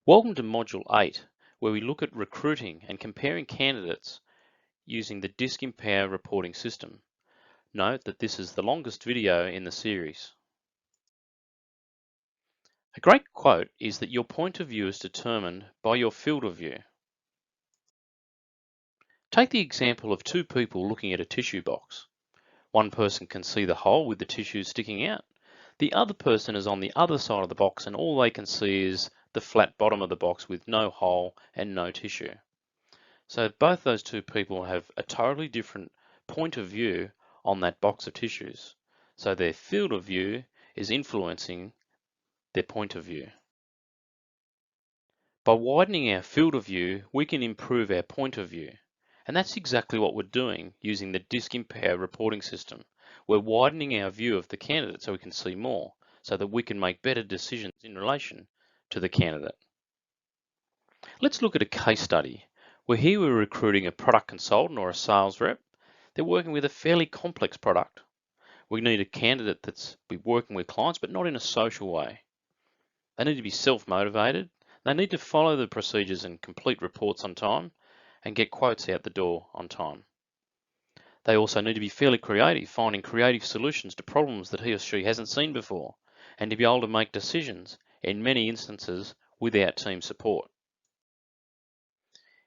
Welcome to Module 8, where we look at recruiting and comparing candidates using the Disk Empower reporting system. Note that this is the longest video in the series. A great quote is that your point of view is determined by your field of view. Take the example of two people looking at a tissue box. One person can see the hole with the tissue sticking out. The other person is on the other side of the box and all they can see is the flat bottom of the box with no hole and no tissue. So both those two people have a totally different point of view on that box of tissues. So their field of view is influencing their point of view. By widening our field of view, we can improve our point of view. And that's exactly what we're doing using the Disk Empower reporting system. We're widening our view of the candidate so we can see more, so that we can make better decisions in relation to the candidate. Let's look at a case study where here we're recruiting a product consultant or a sales rep. They're working with a fairly complex product. We need a candidate that's be working with clients, but not in a social way. They need to be self-motivated. They need to follow the procedures and complete reports on time and get quotes out the door on time. They also need to be fairly creative, finding creative solutions to problems that he or she hasn't seen before, and to be able to make decisions, in many instances, without team support.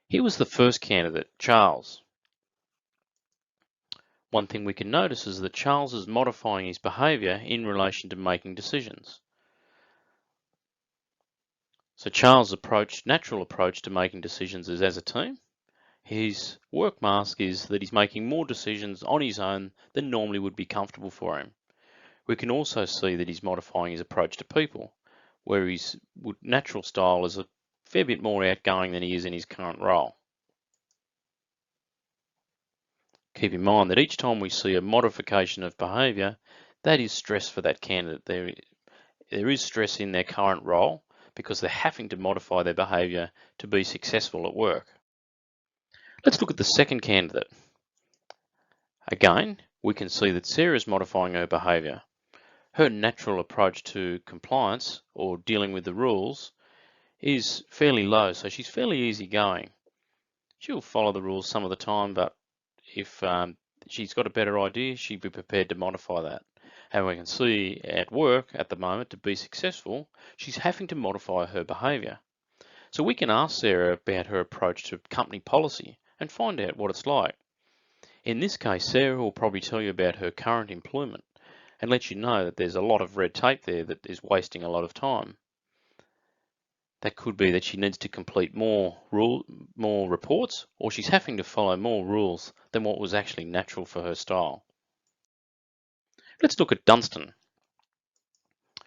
Here was the first candidate, Charles. One thing we can notice is that Charles is modifying his behaviour in relation to making decisions. So Charles' natural approach to making decisions is as a team. His work mask is that he's making more decisions on his own than normally would be comfortable for him. We can also see that he's modifying his approach to people, where his natural style is a fair bit more outgoing than he is in his current role. Keep in mind that each time we see a modification of behaviour, that is stress for that candidate. There is stress in their current role because they're having to modify their behaviour to be successful at work. Let's look at the second candidate. Again, we can see that Sarah is modifying her behaviour. Her natural approach to compliance or dealing with the rules is fairly low, so she's fairly easygoing. She'll follow the rules some of the time, but if she's got a better idea, she'd be prepared to modify that. And we can see at work at the moment, to be successful, she's having to modify her behaviour. So we can ask Sarah about her approach to company policy and find out what it's like. In this case, Sarah will probably tell you about her current employment and let you know that there's a lot of red tape there that is wasting a lot of time. That could be that she needs to complete more reports, or she's having to follow more rules than what was actually natural for her style. Let's look at Dunstan.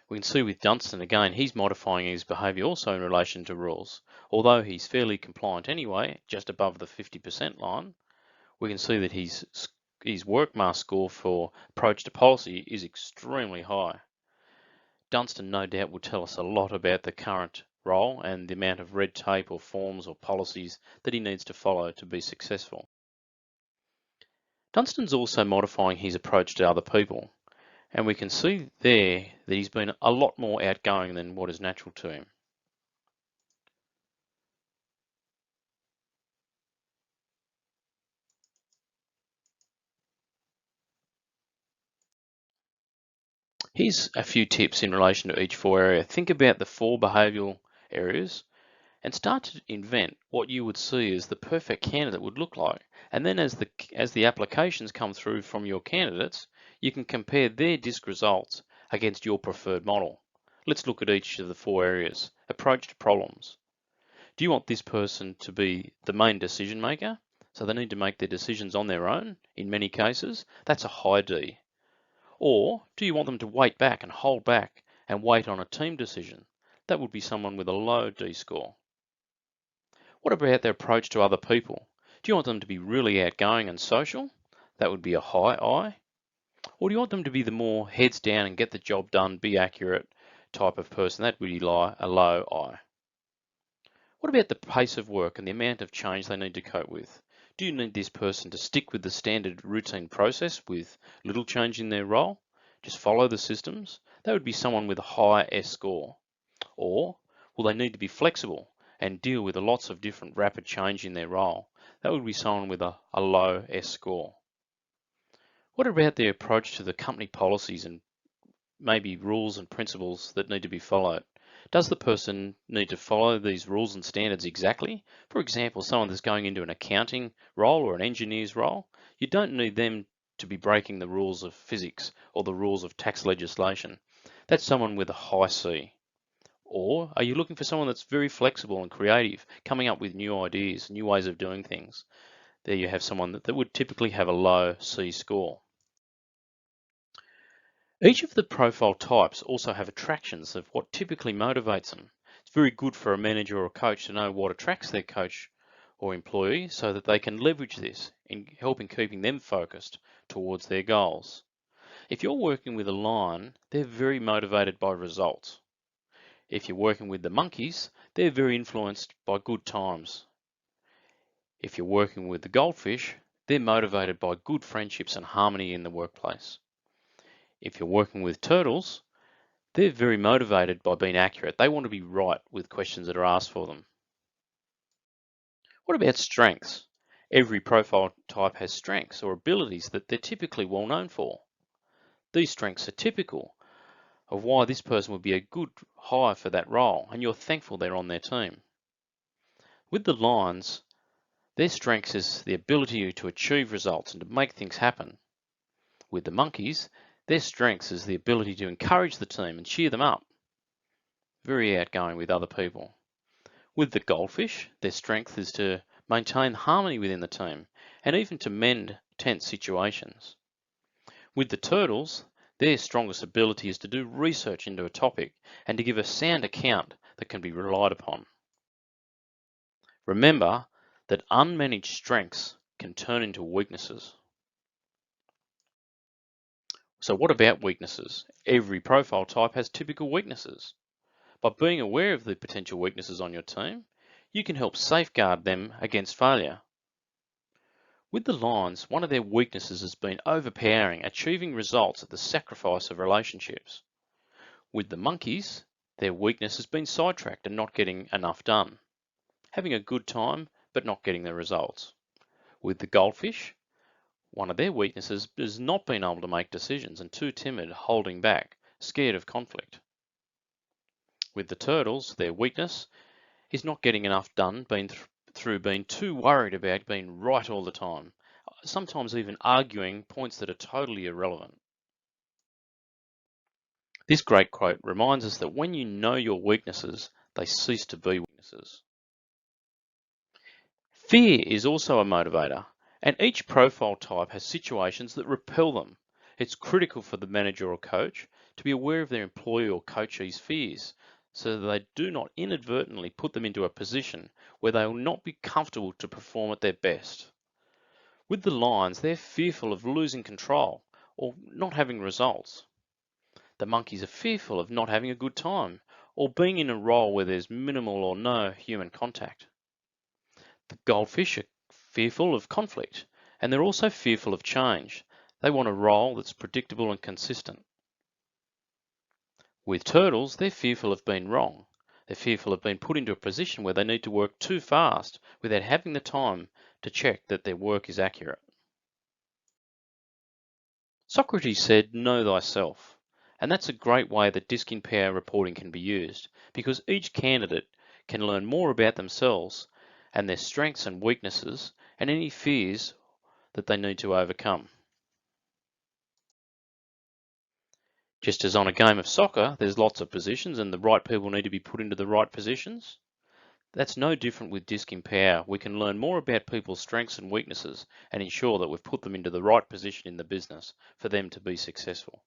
We can see with Dunstan again, he's modifying his behaviour also in relation to rules. Although he's fairly compliant anyway, just above the 50% line, we can see that his work mask score for approach to policy is extremely high. Dunstan no doubt will tell us a lot about the current role and the amount of red tape or forms or policies that he needs to follow to be successful. Dunstan's also modifying his approach to other people, and we can see there that he's been a lot more outgoing than what is natural to him. Here's a few tips in relation to each 4 area. Think about the 4 behavioural areas and start to invent what you would see as the perfect candidate would look like. And then as the applications come through from your candidates, you can compare their DISC results against your preferred model. Let's look at each of the 4 areas. Approach to problems. Do you want this person to be the main decision maker? So they need to make their decisions on their own in many cases. That's a high D. Or do you want them to wait back and hold back and wait on a team decision? That would be someone with a low D score. What about their approach to other people? Do you want them to be really outgoing and social? That would be a high I. Or do you want them to be the more heads down and get the job done, be accurate type of person? That would be a low I. What about the pace of work and the amount of change they need to cope with? Do you need this person to stick with the standard routine process with little change in their role? Just follow the systems? That would be someone with a high S score. Or Will they need to be flexible and deal with lots of different rapid change in their role? That would be someone with a low S score. What about their approach to the company policies and maybe rules and principles that need to be followed? Does the person need to follow these rules and standards exactly? For example, someone that's going into an accounting role or an engineer's role, you don't need them to be breaking the rules of physics or the rules of tax legislation. That's someone with a high C. Or are you looking for someone that's very flexible and creative, coming up with new ideas, new ways of doing things? There you have someone that would typically have a low C score. Each of the profile types also have attractions of what typically motivates them. It's very good for a manager or a coach to know what attracts their coach or employee so that they can leverage this in helping keeping them focused towards their goals. If you're working with a lion, they're very motivated by results. If you're working with the monkeys, they're very influenced by good times. If you're working with the goldfish, they're motivated by good friendships and harmony in the workplace. If you're working with turtles, they're very motivated by being accurate. They want to be right with questions that are asked for them. What about strengths? Every profile type has strengths or abilities that they're typically well known for. These strengths are typical of why this person would be a good hire for that role, and you're thankful they're on their team. With the lions, their strengths is the ability to achieve results and to make things happen. With the monkeys, their strengths is the ability to encourage the team and cheer them up. Very outgoing with other people. With the goldfish, their strength is to maintain harmony within the team and even to mend tense situations. With the turtles, their strongest ability is to do research into a topic and to give a sound account that can be relied upon. Remember that unmanaged strengths can turn into weaknesses. So what about weaknesses? Every profile type has typical weaknesses. By being aware of the potential weaknesses on your team, you can help safeguard them against failure. With the lions, one of their weaknesses has been overpowering, achieving results at the sacrifice of relationships. With the monkeys, their weakness has been sidetracked and not getting enough done. Having a good time, but not getting the results. With the goldfish, one of their weaknesses is not being able to make decisions and too timid, holding back, scared of conflict. With the turtles, their weakness is not getting enough done, through being too worried about being right all the time, sometimes even arguing points that are totally irrelevant. This great quote reminds us that when you know your weaknesses, they cease to be weaknesses. Fear is also a motivator, and each profile type has situations that repel them. It's critical for the manager or coach to be aware of their employee or coachee's fears so that they do not inadvertently put them into a position where they will not be comfortable to perform at their best. With the lions, they're fearful of losing control or not having results. The monkeys are fearful of not having a good time or being in a role where there's minimal or no human contact. The goldfish are fearful of conflict, and they're also fearful of change. They want a role that's predictable and consistent. With turtles, they're fearful of being wrong. They're fearful of being put into a position where they need to work too fast without having the time to check that their work is accurate. Socrates said, "Know thyself." And that's a great way that disc in power reporting can be used, because each candidate can learn more about themselves and their strengths and weaknesses and any fears that they need to overcome. Just as on a game of soccer, there's lots of positions and the right people need to be put into the right positions. That's no different with disc in power. We can learn more about people's strengths and weaknesses and ensure that we've put them into the right position in the business for them to be successful.